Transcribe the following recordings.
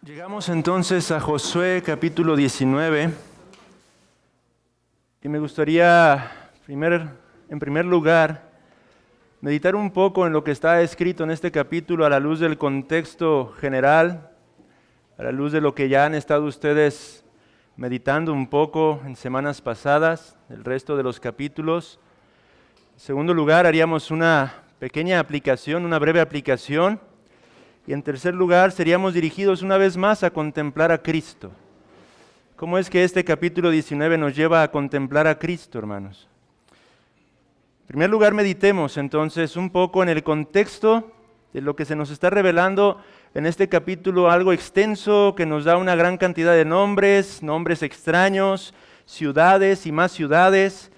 Llegamos entonces a Josué capítulo 19 y me gustaría en primer lugar meditar un poco en lo que está escrito en este capítulo a la luz del contexto general, a la luz de lo que ya han estado ustedes meditando un poco en semanas pasadas, el resto de los capítulos. En segundo lugar, haríamos una pequeña aplicación, una breve aplicación. Y en tercer lugar, seríamos dirigidos una vez más a contemplar a Cristo. ¿Cómo es que este capítulo 19 nos lleva a contemplar a Cristo, hermanos? En primer lugar, meditemos entonces un poco en el contexto de lo que se nos está revelando en este capítulo, algo extenso que nos da una gran cantidad de nombres extraños, ciudades y más ciudades,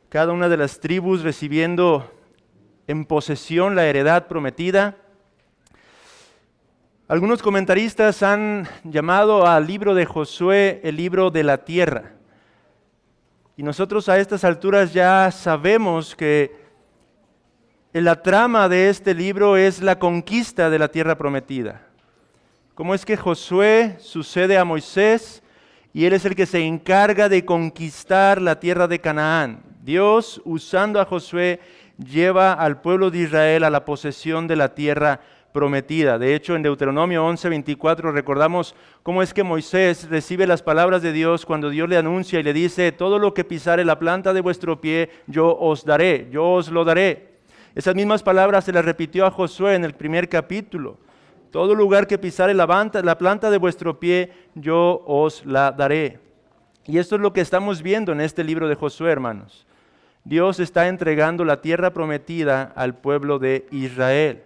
cada una de las tribus recibiendo en posesión la heredad prometida. Algunos comentaristas han llamado al libro de Josué el libro de la tierra. Y nosotros a estas alturas ya sabemos que la trama de este libro es la conquista de la tierra prometida. Cómo es que Josué sucede a Moisés y él es el que se encarga de conquistar la tierra de Canaán. Dios, usando a Josué, lleva al pueblo de Israel a la posesión de la tierra prometida. De hecho, en Deuteronomio 11:24 recordamos cómo es que Moisés recibe las palabras de Dios cuando Dios le anuncia y le dice: todo lo que pisare la planta de vuestro pie, yo os daré, yo os lo daré. Esas mismas palabras se las repitió a Josué en el primer capítulo. Todo lugar que pisare la planta de vuestro pie, yo os la daré. Y esto es lo que estamos viendo en este libro de Josué, hermanos. Dios está entregando la tierra prometida al pueblo de Israel.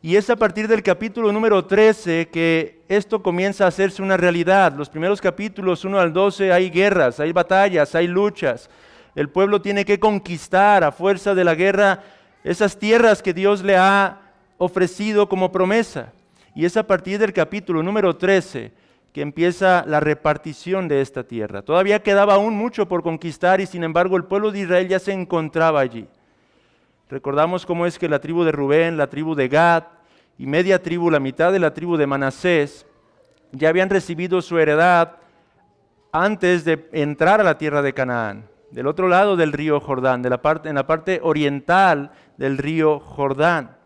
Y es a partir del capítulo número 13 que esto comienza a hacerse una realidad. Los primeros capítulos 1 al 12 hay guerras, hay batallas, hay luchas. El pueblo tiene que conquistar a fuerza de la guerra esas tierras que Dios le ha ofrecido como promesa. Y es a partir del capítulo número 13 que empieza la repartición de esta tierra. Todavía quedaba aún mucho por conquistar y sin embargo el pueblo de Israel ya se encontraba allí. Recordamos cómo es que la tribu de Rubén, la tribu de Gad y media tribu, la mitad de la tribu de Manasés, ya habían recibido su heredad antes de entrar a la tierra de Canaán, del otro lado del río Jordán, en la parte oriental del río Jordán.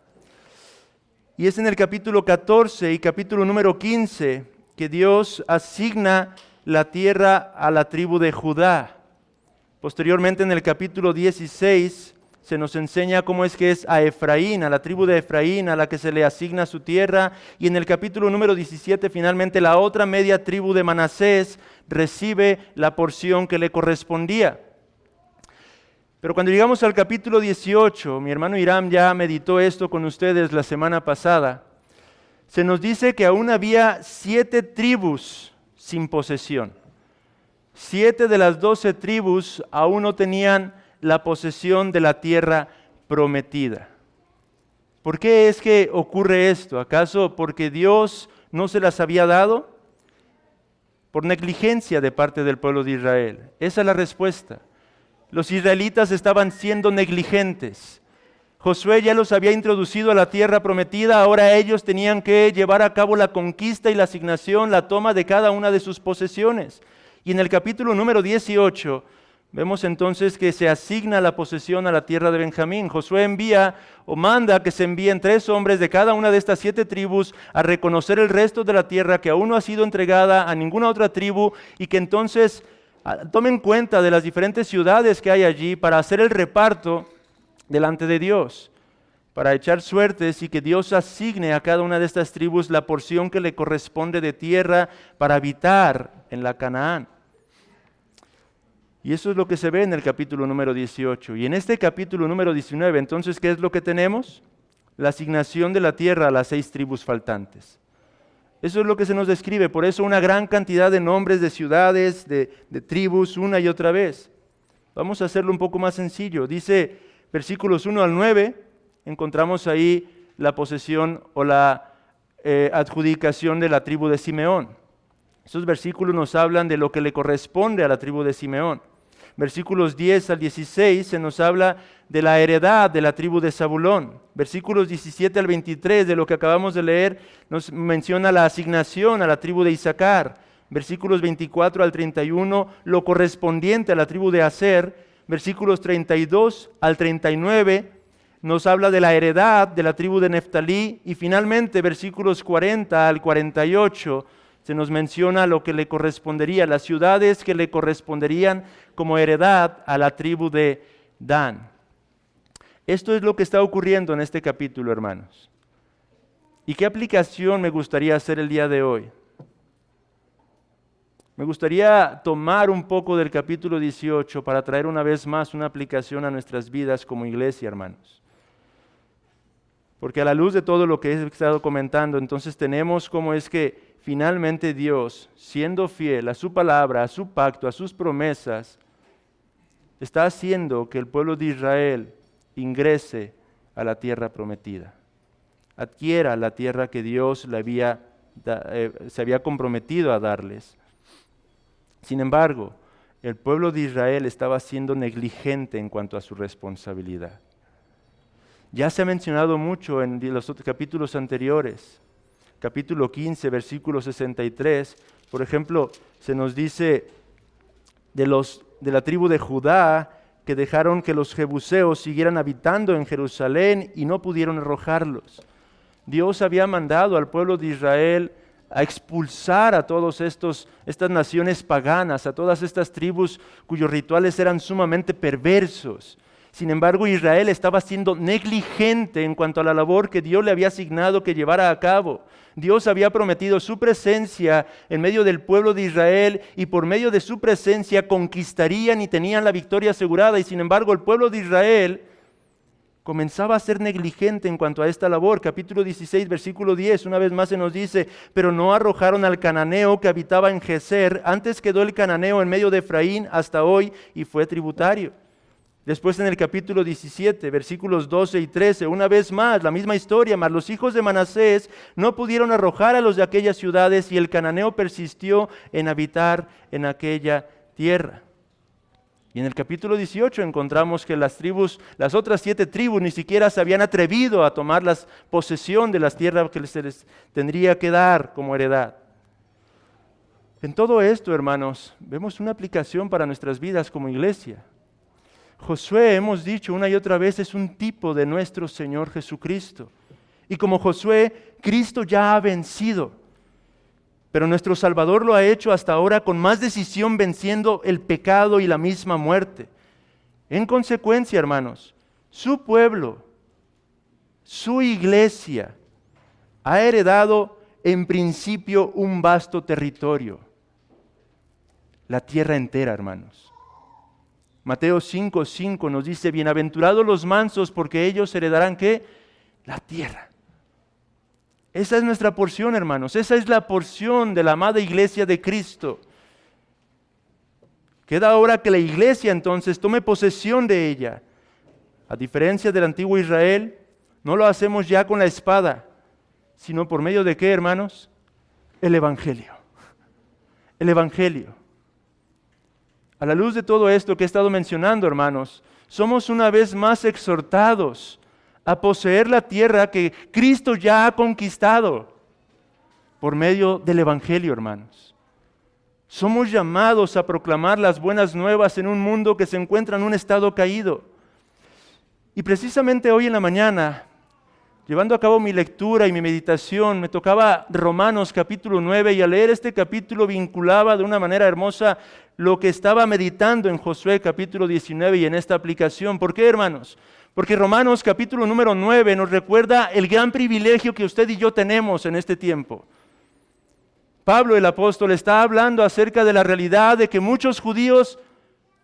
Y es en el capítulo 14 y capítulo número 15 que Dios asigna la tierra a la tribu de Judá. Posteriormente en el capítulo 16 se nos enseña cómo es que es a Efraín, a la tribu de Efraín, a la que se le asigna su tierra. Y en el capítulo número 17, finalmente, la otra media tribu de Manasés recibe la porción que le correspondía. Pero cuando llegamos al capítulo 18, mi hermano Hiram ya meditó esto con ustedes la semana pasada, se nos dice que aún había 7 tribus sin posesión. 7 de las 12 tribus aún no tenían la posesión de la tierra prometida. ¿Por qué es que ocurre esto? ¿Acaso porque Dios no se las había dado? Por negligencia de parte del pueblo de Israel. Esa es la respuesta. Los israelitas estaban siendo negligentes. Josué ya los había introducido a la tierra prometida, ahora ellos tenían que llevar a cabo la conquista y la asignación, la toma de cada una de sus posesiones. Y en el capítulo número 18, vemos entonces que se asigna la posesión a la tierra de Benjamín. Josué envía o manda que se envíen 3 hombres de cada una de estas 7 tribus a reconocer el resto de la tierra que aún no ha sido entregada a ninguna otra tribu y que entonces tomen cuenta de las diferentes ciudades que hay allí para hacer el reparto delante de Dios, para echar suertes y que Dios asigne a cada una de estas tribus la porción que le corresponde de tierra para habitar en la Canaán. Y eso es lo que se ve en el capítulo número 18. Y en este capítulo número 19, entonces, ¿qué es lo que tenemos? La asignación de la tierra a las 6 tribus faltantes. Eso es lo que se nos describe. Por eso una gran cantidad de nombres de ciudades, de tribus, una y otra vez. Vamos a hacerlo un poco más sencillo. Dice versículos 1 al 9, encontramos ahí la posesión o la adjudicación de la tribu de Simeón. Esos versículos nos hablan de lo que le corresponde a la tribu de Simeón. Versículos 10 al 16 se nos habla de la heredad de la tribu de Zabulón. Versículos 17 al 23 de lo que acabamos de leer nos menciona la asignación a la tribu de Isaacar. Versículos 24 al 31, lo correspondiente a la tribu de Aser. Versículos 32 al 39 nos habla de la heredad de la tribu de Neftalí. Y finalmente, versículos 40 al 48, se nos menciona lo que le correspondería, las ciudades que le corresponderían como heredad a la tribu de Dan. Esto es lo que está ocurriendo en este capítulo, hermanos. ¿Y qué aplicación me gustaría hacer el día de hoy? Me gustaría tomar un poco del capítulo 18 para traer una vez más una aplicación a nuestras vidas como iglesia, hermanos. Porque a la luz de todo lo que he estado comentando, entonces tenemos cómo es que finalmente Dios, siendo fiel a su palabra, a su pacto, a sus promesas, está haciendo que el pueblo de Israel ingrese a la tierra prometida, adquiera la tierra que Dios se había comprometido a darles. Sin embargo, el pueblo de Israel estaba siendo negligente en cuanto a su responsabilidad. Ya se ha mencionado mucho en los capítulos anteriores. Capítulo 15, versículo 63, por ejemplo, se nos dice de la tribu de Judá que dejaron que los jebuseos siguieran habitando en Jerusalén y no pudieron arrojarlos. Dios había mandado al pueblo de Israel a expulsar a todas estas naciones paganas, a todas estas tribus cuyos rituales eran sumamente perversos. Sin embargo, Israel estaba siendo negligente en cuanto a la labor que Dios le había asignado que llevara a cabo. Dios había prometido su presencia en medio del pueblo de Israel y por medio de su presencia conquistarían y tenían la victoria asegurada. Y sin embargo, el pueblo de Israel comenzaba a ser negligente en cuanto a esta labor. Capítulo 16, versículo 10, una vez más se nos dice, pero no arrojaron al cananeo que habitaba en Geser, antes quedó el cananeo en medio de Efraín hasta hoy y fue tributario. Después en el capítulo 17, versículos 12 y 13, una vez más, la misma historia, mas los hijos de Manasés no pudieron arrojar a los de aquellas ciudades y el cananeo persistió en habitar en aquella tierra. Y en el capítulo 18 encontramos que las otras 7 tribus ni siquiera se habían atrevido a tomar la posesión de las tierras que se les tendría que dar como heredad. En todo esto, hermanos, vemos una aplicación para nuestras vidas como iglesia. Josué, hemos dicho una y otra vez, es un tipo de nuestro Señor Jesucristo. Y como Josué, Cristo ya ha vencido. Pero nuestro Salvador lo ha hecho hasta ahora con más decisión, venciendo el pecado y la misma muerte. En consecuencia, hermanos, su pueblo, su iglesia, ha heredado en principio un vasto territorio. La tierra entera, hermanos. Mateo 5:5 nos dice, bienaventurados los mansos, porque ellos heredarán, ¿qué? La tierra. Esa es nuestra porción, hermanos. Esa es la porción de la amada iglesia de Cristo. Queda ahora que la iglesia entonces tome posesión de ella. A diferencia del antiguo Israel, no lo hacemos ya con la espada, sino por medio de ¿qué, hermanos? El Evangelio. El Evangelio. A la luz de todo esto que he estado mencionando, hermanos, somos una vez más exhortados a poseer la tierra que Cristo ya ha conquistado por medio del Evangelio, hermanos. Somos llamados a proclamar las buenas nuevas en un mundo que se encuentra en un estado caído. Y precisamente hoy en la mañana, llevando a cabo mi lectura y mi meditación, me tocaba Romanos capítulo 9 y al leer este capítulo vinculaba de una manera hermosa lo que estaba meditando en Josué capítulo 19 y en esta aplicación. ¿Por qué, hermanos? Porque Romanos capítulo número 9 nos recuerda el gran privilegio que usted y yo tenemos en este tiempo. Pablo el apóstol está hablando acerca de la realidad de que muchos judíos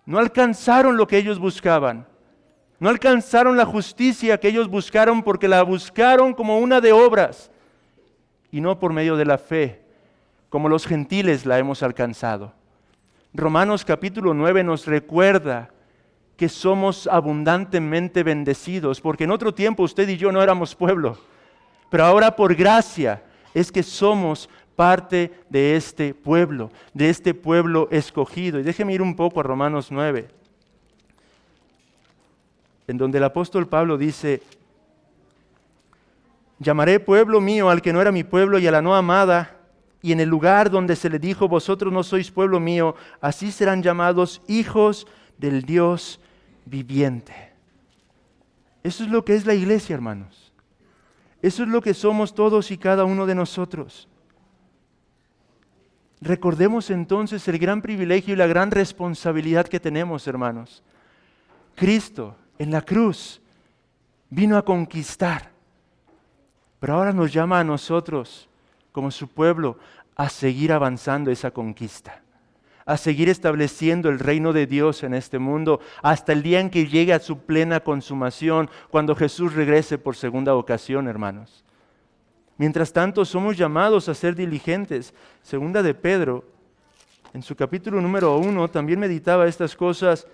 no alcanzaron lo que ellos buscaban. No alcanzaron la justicia que ellos buscaron porque la buscaron como una de obras y no por medio de la fe, como los gentiles la hemos alcanzado. Romanos capítulo 9 nos recuerda que somos abundantemente bendecidos, porque en otro tiempo usted y yo no éramos pueblo, pero ahora por gracia es que somos parte de este pueblo escogido. Y déjeme ir un poco a Romanos 9. en donde el apóstol Pablo dice: llamaré pueblo mío al que no era mi pueblo y a la no amada, y en el lugar donde se le dijo, vosotros no sois pueblo mío, así serán llamados hijos del Dios viviente. Eso es lo que es la iglesia, hermanos. Eso es lo que somos todos y cada uno de nosotros. Recordemos entonces el gran privilegio y la gran responsabilidad que tenemos, hermanos. Cristo en la cruz vino a conquistar, pero ahora nos llama a nosotros, como su pueblo, a seguir avanzando esa conquista, a seguir estableciendo el reino de Dios en este mundo hasta el día en que llegue a su plena consumación, cuando Jesús regrese por segunda ocasión, hermanos. Mientras tanto, somos llamados a ser diligentes. Segunda de Pedro, en su capítulo número 1, también meditaba estas cosas.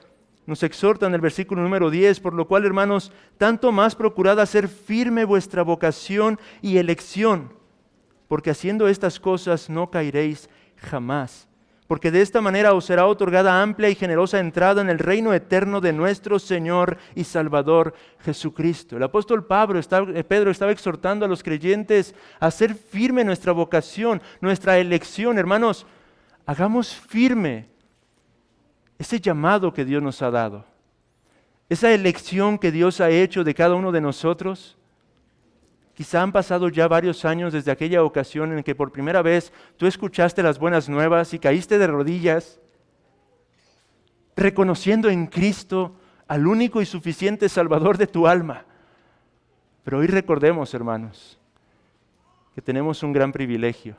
Nos exhorta en el versículo número 10, por lo cual, hermanos, tanto más procurad hacer firme vuestra vocación y elección, porque haciendo estas cosas no caeréis jamás, porque de esta manera os será otorgada amplia y generosa entrada en el reino eterno de nuestro Señor y Salvador Jesucristo. El apóstol Pedro estaba exhortando a los creyentes a hacer firme nuestra vocación, nuestra elección. Hermanos, hagamos firme ese llamado que Dios nos ha dado, esa elección que Dios ha hecho de cada uno de nosotros. Quizá han pasado ya varios años desde aquella ocasión en que por primera vez tú escuchaste las buenas nuevas y caíste de rodillas, reconociendo en Cristo al único y suficiente Salvador de tu alma. Pero hoy recordemos, hermanos, que tenemos un gran privilegio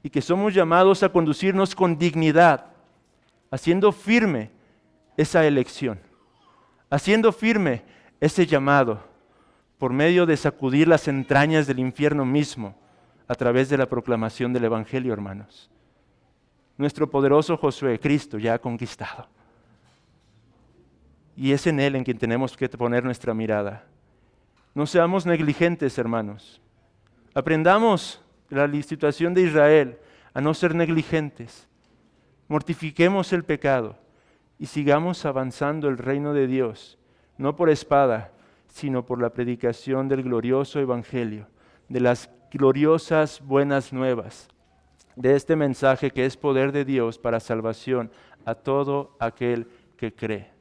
y que somos llamados a conducirnos con dignidad, haciendo firme esa elección, haciendo firme ese llamado, por medio de sacudir las entrañas del infierno mismo a través de la proclamación del Evangelio, hermanos. Nuestro poderoso Josué, Cristo, ya ha conquistado. Y es en Él en quien tenemos que poner nuestra mirada. No seamos negligentes, hermanos. Aprendamos de la situación de Israel a no ser negligentes. Mortifiquemos el pecado y sigamos avanzando el reino de Dios, no por espada, sino por la predicación del glorioso Evangelio, de las gloriosas buenas nuevas, de este mensaje que es poder de Dios para salvación a todo aquel que cree,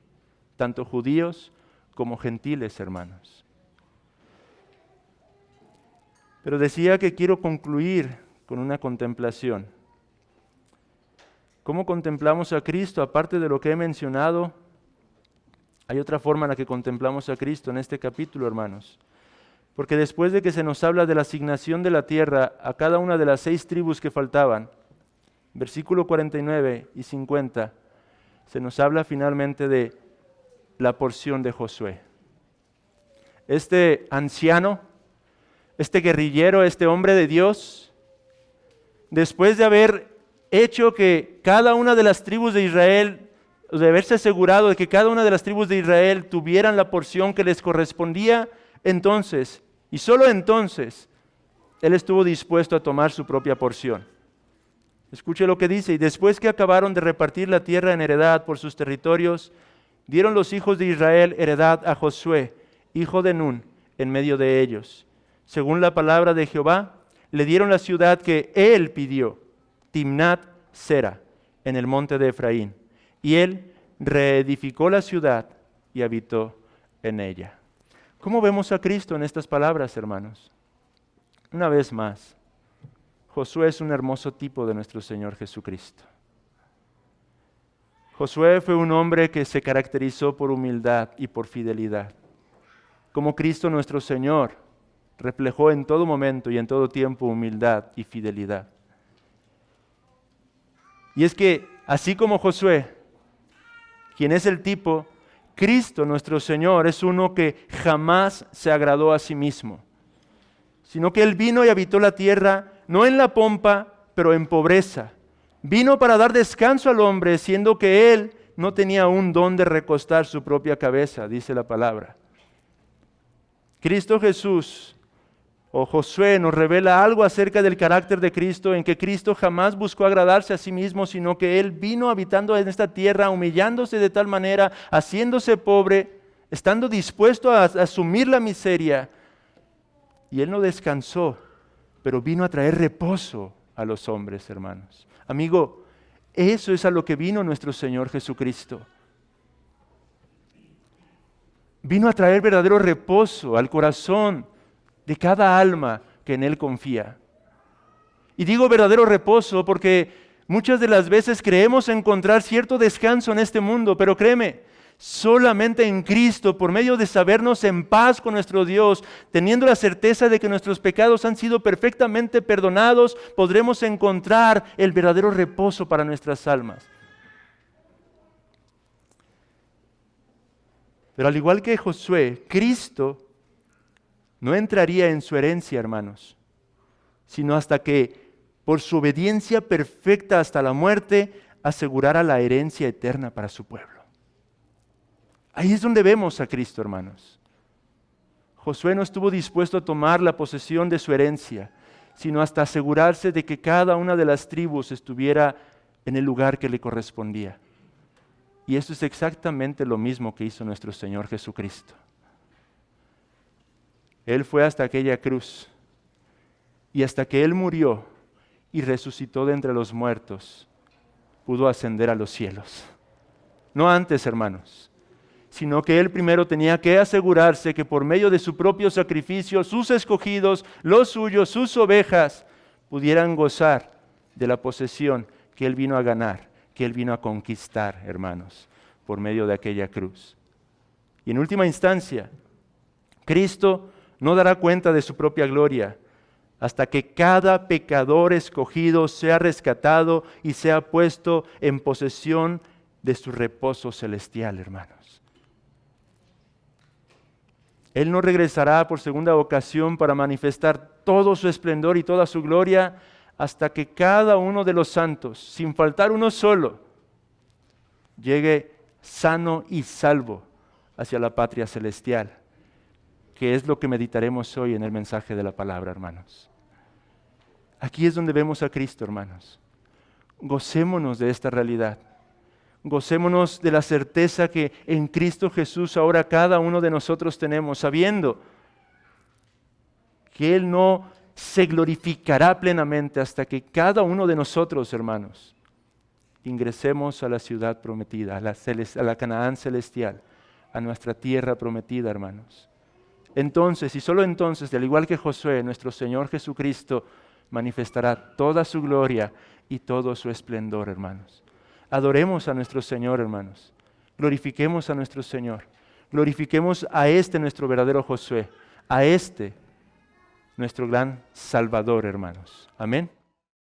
tanto judíos como gentiles, hermanos. Pero decía que quiero concluir con una contemplación. ¿Cómo contemplamos a Cristo? Aparte de lo que he mencionado, hay otra forma en la que contemplamos a Cristo en este capítulo, hermanos. Porque después de que se nos habla de la asignación de la tierra a cada una de las 6 tribus que faltaban, versículo 49 y 50, se nos habla finalmente de la porción de Josué. Este anciano, este guerrillero, este hombre de Dios, después de haber hecho que cada una de las tribus de Israel, de haberse asegurado de que cada una de las tribus de Israel tuvieran la porción que les correspondía, entonces, y solo entonces, Él estuvo dispuesto a tomar su propia porción. Escuche lo que dice: y después que acabaron de repartir la tierra en heredad por sus territorios, dieron los hijos de Israel heredad a Josué, hijo de Nun, en medio de ellos. Según la palabra de Jehová, le dieron la ciudad que Él pidió, Timnat Sera, en el monte de Efraín. Y Él reedificó la ciudad y habitó en ella. ¿Cómo vemos a Cristo en estas palabras, hermanos? Una vez más, Josué es un hermoso tipo de nuestro Señor Jesucristo. Josué fue un hombre que se caracterizó por humildad y por fidelidad. Como Cristo nuestro Señor reflejó en todo momento y en todo tiempo humildad y fidelidad. Y es que, así como Josué, quien es el tipo, Cristo nuestro Señor es uno que jamás se agradó a sí mismo, sino que Él vino y habitó la tierra, no en la pompa, pero en pobreza. Vino para dar descanso al hombre, siendo que Él no tenía aún dónde recostar su propia cabeza, dice la palabra. Cristo Jesús, o Josué, nos revela algo acerca del carácter de Cristo, en que Cristo jamás buscó agradarse a sí mismo, sino que Él vino habitando en esta tierra, humillándose de tal manera, haciéndose pobre, estando dispuesto a asumir la miseria. Y Él no descansó, pero vino a traer reposo a los hombres, hermanos. Amigo, eso es a lo que vino nuestro Señor Jesucristo. Vino a traer verdadero reposo al corazón de cada alma que en Él confía. Y digo verdadero reposo porque muchas de las veces creemos encontrar cierto descanso en este mundo, pero créeme, solamente en Cristo, por medio de sabernos en paz con nuestro Dios, teniendo la certeza de que nuestros pecados han sido perfectamente perdonados, podremos encontrar el verdadero reposo para nuestras almas. Pero al igual que Josué, Cristo no entraría en su herencia, hermanos, sino hasta que, por su obediencia perfecta hasta la muerte, asegurara la herencia eterna para su pueblo. Ahí es donde vemos a Cristo, hermanos. Josué no estuvo dispuesto a tomar la posesión de su herencia, sino hasta asegurarse de que cada una de las tribus estuviera en el lugar que le correspondía. Y eso es exactamente lo mismo que hizo nuestro Señor Jesucristo. Él fue hasta aquella cruz, y hasta que Él murió y resucitó de entre los muertos, pudo ascender a los cielos. No antes, hermanos, sino que Él primero tenía que asegurarse que por medio de su propio sacrificio, sus escogidos, los suyos, sus ovejas, pudieran gozar de la posesión que Él vino a ganar, que Él vino a conquistar, hermanos, por medio de aquella cruz. Y en última instancia, Cristo no dará cuenta de su propia gloria hasta que cada pecador escogido sea rescatado y sea puesto en posesión de su reposo celestial, hermanos. Él no regresará por segunda ocasión para manifestar todo su esplendor y toda su gloria hasta que cada uno de los santos, sin faltar uno solo, llegue sano y salvo hacia la patria celestial, que es lo que meditaremos hoy en el mensaje de la palabra, hermanos. Aquí es donde vemos a Cristo, hermanos. Gocémonos de esta realidad. Gocémonos de la certeza que en Cristo Jesús ahora cada uno de nosotros tenemos, sabiendo que Él no se glorificará plenamente hasta que cada uno de nosotros, hermanos, ingresemos a la ciudad prometida, a la Canaán celestial, a nuestra tierra prometida, hermanos. Entonces, y solo entonces, al igual que Josué, nuestro Señor Jesucristo manifestará toda su gloria y todo su esplendor, hermanos. Adoremos a nuestro Señor, hermanos. Glorifiquemos a nuestro Señor. Glorifiquemos a este nuestro verdadero Josué, a este nuestro gran Salvador, hermanos. Amén.